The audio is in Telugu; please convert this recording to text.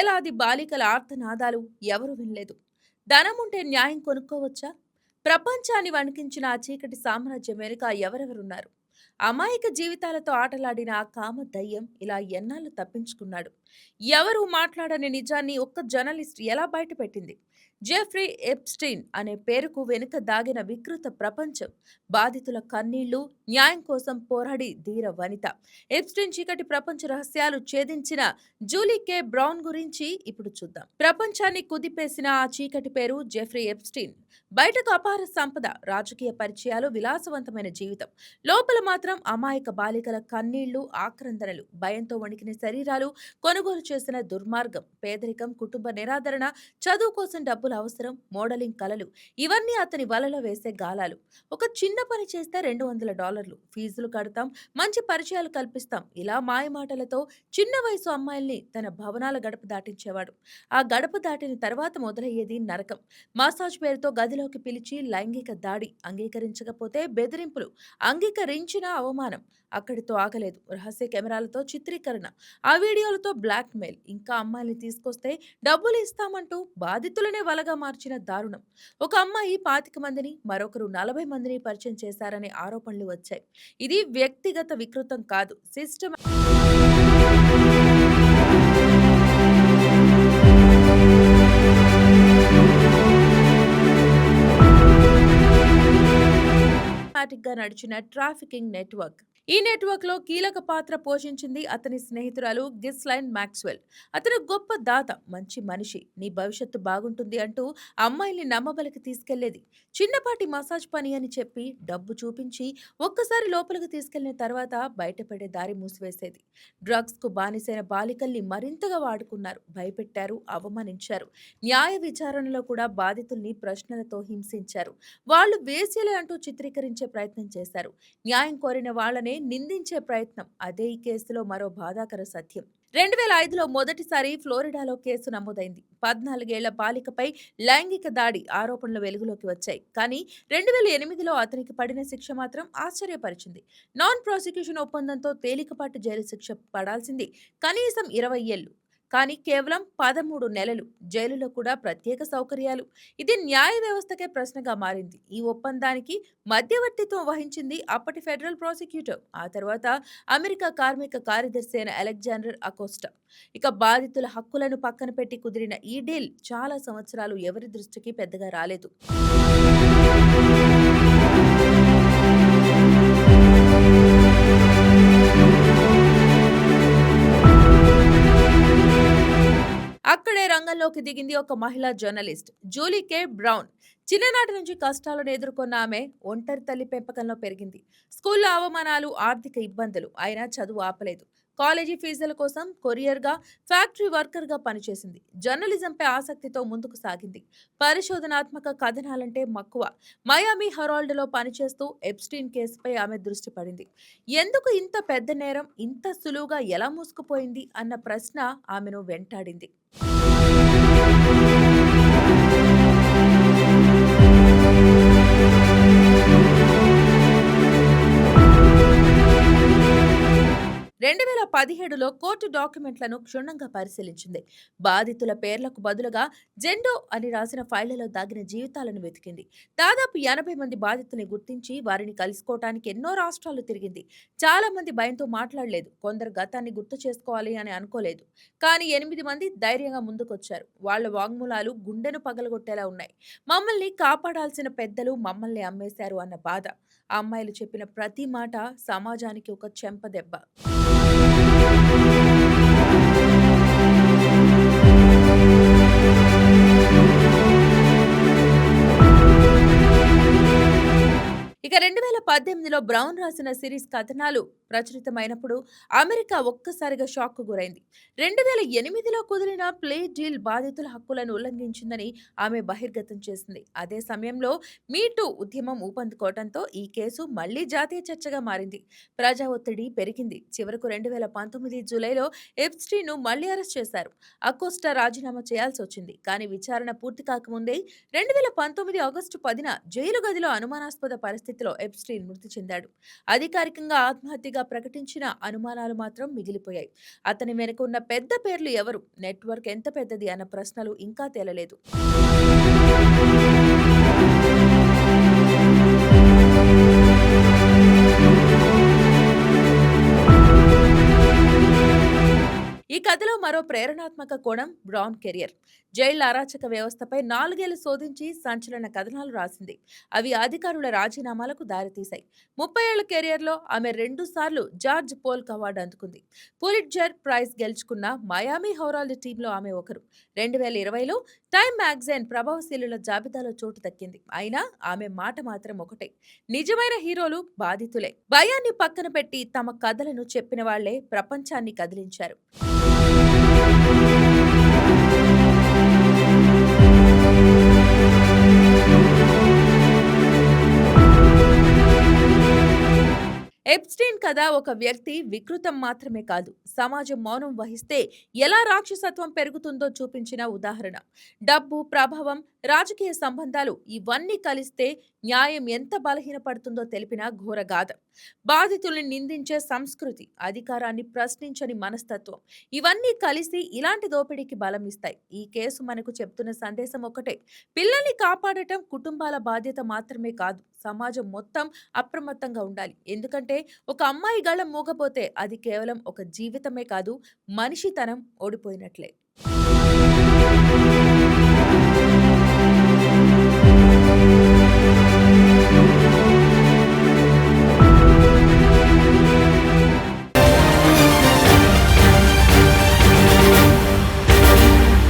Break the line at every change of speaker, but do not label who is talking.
వేలాది బాలికల ఆర్తనాదాలు ఎవరు వినలేదు. ధనముంటే న్యాయం కొనుక్కోవచ్చా? ప్రపంచాన్ని వణికించిన ఆ చీకటి సామ్రాజ్యం వెనుక ఎవరెవరున్నారు? అమాయక జీవితాలతో ఆటలాడిన ఆ కామ దయ్యం ఇలా ఎన్నాళ్ళు తప్పించుకున్నాడు? ఎవరు మాట్లాడని నిజాన్ని ఒక్క జర్నలిస్ట్ ఎలా బయటపెట్టింది? జెఫ్రీ ఎప్స్టీన్ అనే పేరుకు వెనుక దాగిన వికృత ప్రపంచం, బాధితుల కన్నీళ్లు, న్యాయం కోసం పోరాడి ధీర వనిత. ఎప్స్టీన్ చీకటి ప్రపంచ రహస్యాలు ఛేదించిన జూలీ కే బ్రౌన్ గురించి ఇప్పుడు చూద్దాం. ప్రపంచాన్ని కుదిపేసిన ఆ చీకటి పేరు జెఫ్రీ ఎప్స్టీన్. బయటకు అపార సంపద, రాజకీయ పరిచయాలు, విలాసవంతమైన జీవితం. లోపల మాత్రం అమాయక బాలికల కన్నీళ్లు, ఆక్రందనలు, భయంతో వణికిన శరీరాలు, కొనుగోలు చేసిన దుర్మార్గం, పేదరికం, కుటుంబ నిరాదరణ, చదువు కోసం డబ్బుల అవసరం, మోడలింగ్ కలలు, ఇవన్నీ అతని వలలో వేసే గాలాలు. ఒక చిన్న పని చేస్తే $200 ఫీజులు కడతాం, మంచి పరిచయాలు కల్పిస్తాం, ఇలా మాయమాటలతో చిన్న వయసు అమ్మాయిల్ని తన భవనాల గడప దాటించేవాడు. ఆ గడప దాటిన తర్వాత మొదలయ్యేది నరకం. మసాజ్ పేరుతో గదిలోకి పిలిచి లైంగిక దాడి, అంగీకరించకపోతే బెదిరింపులు, అంగీకరించిన అవమానం. అక్కడితో ఆగలేదు. రహస్య కెమెరాలతో చిత్రీకరణ, ఆ వీడియోలతో బ్లాక్ మెయిల్, ఇంకా అమ్మాయిని తీసుకొస్తే డబ్బులు ఇస్తామంటూ బాధితులనే వలగా మార్చిన దారుణం. ఒక అమ్మాయి 25 మందిని, మరొకరు 40 మందిని పరిచయం చేశారనే ఆరోపణలు వచ్చాయి. ఇది వ్యక్తిగత వికృతం కాదు, సిస్టమ్ గా నడిచిన ట్రాఫికింగ్ నెట్వర్క్. ఈ నెట్వర్క్ లో కీలక పాత్ర పోషించింది అతని స్నేహితురాలు గిస్లైన్ మాక్స్వెల్. అతను గొప్ప దాత, మంచి మనిషి, నీ భవిష్యత్తు బాగుంటుంది అంటూ అమ్మాయిల్ని నమ్మబలికి తీసుకెళ్లేది. చిన్నపాటి మసాజ్ పని అని చెప్పి డబ్బు చూపించి ఒక్కసారి లోపలికి తీసుకెళ్లిన తర్వాత బయటపడే దారి మూసివేసేది. డ్రగ్స్ కు బానిసైన బాలికల్ని మరింతగా వాడుకున్నారు, భయపెట్టారు, అవమానించారు. న్యాయ విచారణలో కూడా బాధితుల్ని ప్రశ్నలతో హింసించారు. వాళ్ళు వేశ్యలే అంటూ చిత్రీకరించే ప్రయత్నం చేశారు. న్యాయం కోరిన వాళ్ళనే నిందించే ప్రయత్నం. అదే ఈ కేసులో మరో బాధాకర సత్యం. 2005లో మొదటిసారి ఫ్లోరిడాలో కేసు నమోదైంది. 14 ఏళ్ల బాలికపై లైంగిక దాడి ఆరోపణలు వెలుగులోకి వచ్చాయి. కానీ 2008లో అతనికి పడిన శిక్ష మాత్రం ఆశ్చర్యపరిచింది. నాన్ ప్రాసిక్యూషన్ ఒప్పందంతో తేలికపాటి జైలు శిక్ష పడాల్సింది కనీసం 20 ఏళ్లు. కానీ కేవలం 13 నెలలు జైలులో కూడా ప్రత్యేక సౌకర్యాలు. ఇది న్యాయ వ్యవస్థకే ప్రశ్నగా మారింది. ఈ ఒప్పందానికి మధ్యవర్తిత్వం వహించింది అప్పటి ఫెడరల్ ప్రాసిక్యూటర్, ఆ తర్వాత అమెరికా కార్మిక కార్యదర్శి అయిన అలెగ్జాండర్ అకోస్టా. ఇక బాధితుల హక్కులను పక్కన పెట్టి కుదిరిన ఈ డీల్ చాలా సంవత్సరాలు ఎవరి దృష్టికి పెద్దగా రాలేదు. అక్కడే రంగంలోకి దిగింది ఒక మహిళా జర్నలిస్ట్, జూలీ కే బ్రౌన్. చిన్ననాటి నుంచి కష్టాలను ఎదుర్కొన్న ఆమె ఒంటరి తల్లి పెంపకంలో పెరిగింది. స్కూల్లో అవమానాలు, ఆర్థిక ఇబ్బందులు, అయినా చదువు ఆపలేదు. కాలేజీ ఫీజుల కోసం కొరియర్గా, ఫ్యాక్టరీ వర్కర్గా పనిచేసింది. జర్నలిజంపై ఆసక్తితో ముందుకు సాగింది. పరిశోధనాత్మక కథనాలంటే మక్కువ. మయామి హెరాల్డ్లో పనిచేస్తూ ఎప్స్టీన్ కేసుపై ఆమె దృష్టి పడింది. ఎందుకు ఇంత పెద్ద నేరం ఇంత సులువుగా ఎలా మూసుకుపోయింది అన్న ప్రశ్న ఆమెను వెంటాడింది. 2017లో కోర్టు డాక్యుమెంట్లను క్షుణ్ణంగా పరిశీలించింది. బాధితుల పేర్లకు బదులుగా జెండో అని రాసిన ఫైళ్లలో దాగిన జీవితాలను వెతికింది. దాదాపు 80 మంది బాధితుల్ని గుర్తించి వారిని కలుసుకోవటానికి ఎన్నో రాష్ట్రాలు తిరిగింది. చాలా మంది భయంతో మాట్లాడలేదు, కొందరు గతాన్ని గుర్తు చేసుకోవాలి అని అనుకోలేదు. కానీ 8 మంది ధైర్యంగా ముందుకొచ్చారు. వాళ్ల వాంగ్మూలాలు గుండెను పగలగొట్టేలా ఉన్నాయి. మమ్మల్ని కాపాడాల్సిన పెద్దలు మమ్మల్ని అమ్మేశారు అన్న బాధ. ఆ అమ్మాయిలు చెప్పిన ప్రతి మాట సమాజానికి ఒక చెంపదెబ్బ. ఇక 2018లో బ్రౌన్ రాసిన సిరీస్ కథనాలు ప్రచురితమైనప్పుడు అమెరికా ఒక్కసారిగా షాక్ కు గురైంది. 2008లో కుదిరిన ప్లే డీల్ బాధితుల హక్కులను ఉల్లంఘించిందని ఆమె బహిర్గతం చేసింది. అదే సమయంలో మీటూ ఉద్యమం ఊపందుకోవడంతో ఈ కేసు మళ్లీ జాతీయ చర్చగా మారింది. ప్రజా ఒత్తిడి పెరిగింది. చివరకు 2019 జూలైలో ఎప్స్టీన్ ను మళ్లీ అరెస్ట్ చేశారు. అకోస్టా రాజీనామా చేయాల్సి వచ్చింది. కానీ విచారణ పూర్తి కాకముందే 2019 ఆగస్టు 10న జైలు గదిలో అనుమానాస్పద పరిస్థితి పరిస్థితిలో ఎప్స్టీన్ మృతి చెందాడు. అధికారికంగా ఆత్మహత్యగా ప్రకటించిన అనుమానాలు మాత్రం మిగిలిపోయాయి. అతని వెనుక ఉన్న పెద్ద పేర్లు ఎవరు, నెట్వర్క్ ఎంత పెద్దది అన్న ప్రశ్నలు ఇంకా తేలలేదు. ఈ కథలో మరో ప్రేరణాత్మక కోణం బ్రౌన్ కెరియర్. జైళ్ల అరాచక వ్యవస్థపై 4 ఏళ్లు శోధించి సంచలన కథనాలు రాసింది. అవి అధికారుల రాజీనామాలకు దారితీశాయి. 30 ఏళ్ల కెరియర్లో ఆమె 2 సార్లు జార్జ్ పోల్క్ అవార్డు అందుకుంది. పులిట్జర్ ప్రైజ్ గెలుచుకున్న మయామి హెరాల్డ్ టీంలో ఆమె ఒకరు. 2020లో టైమ్ మ్యాగజైన్ ప్రభావశీలుల జాబితాలో చోటు దక్కింది. అయినా ఆమె మాట మాత్రం ఒకటే: నిజమైన హీరోలు బాధితులే. భయాన్ని పక్కన పెట్టి తమ కథలను చెప్పిన వాళ్లే ప్రపంచాన్ని కదిలించారు. ఎప్స్టీన్ కథ ఒక వ్యక్తి వికృతం మాత్రమే కాదు, సమాజం మౌనం వహిస్తే ఎలా రాక్షసత్వం పెరుగుతుందో చూపించిన ఉదాహరణ. డబ్బు, ప్రభావం, రాజకీయ సంబంధాలు ఇవన్నీ కలిస్తే న్యాయం ఎంత బలహీనపడుతుందో తెలిపిన ఘోరగాథ. బాధితుల్ని నిందించే సంస్కృతి, అధికారాన్ని ప్రశ్నించని మనస్తత్వం, ఇవన్నీ కలిసి ఇలాంటి దోపిడీకి బలం ఇస్తాయి. ఈ కేసు మనకు చెప్తున్న సందేశం ఒకటే: పిల్లల్ని కాపాడటం కుటుంబాల బాధ్యత మాత్రమే కాదు, సమాజం మొత్తం అప్రమత్తంగా ఉండాలి. ఎందుకంటే ఒక అమ్మాయి గళం మూగపోతే అది కేవలం ఒక జీవితమే కాదు, మనిషితనం ఓడిపోయినట్లే.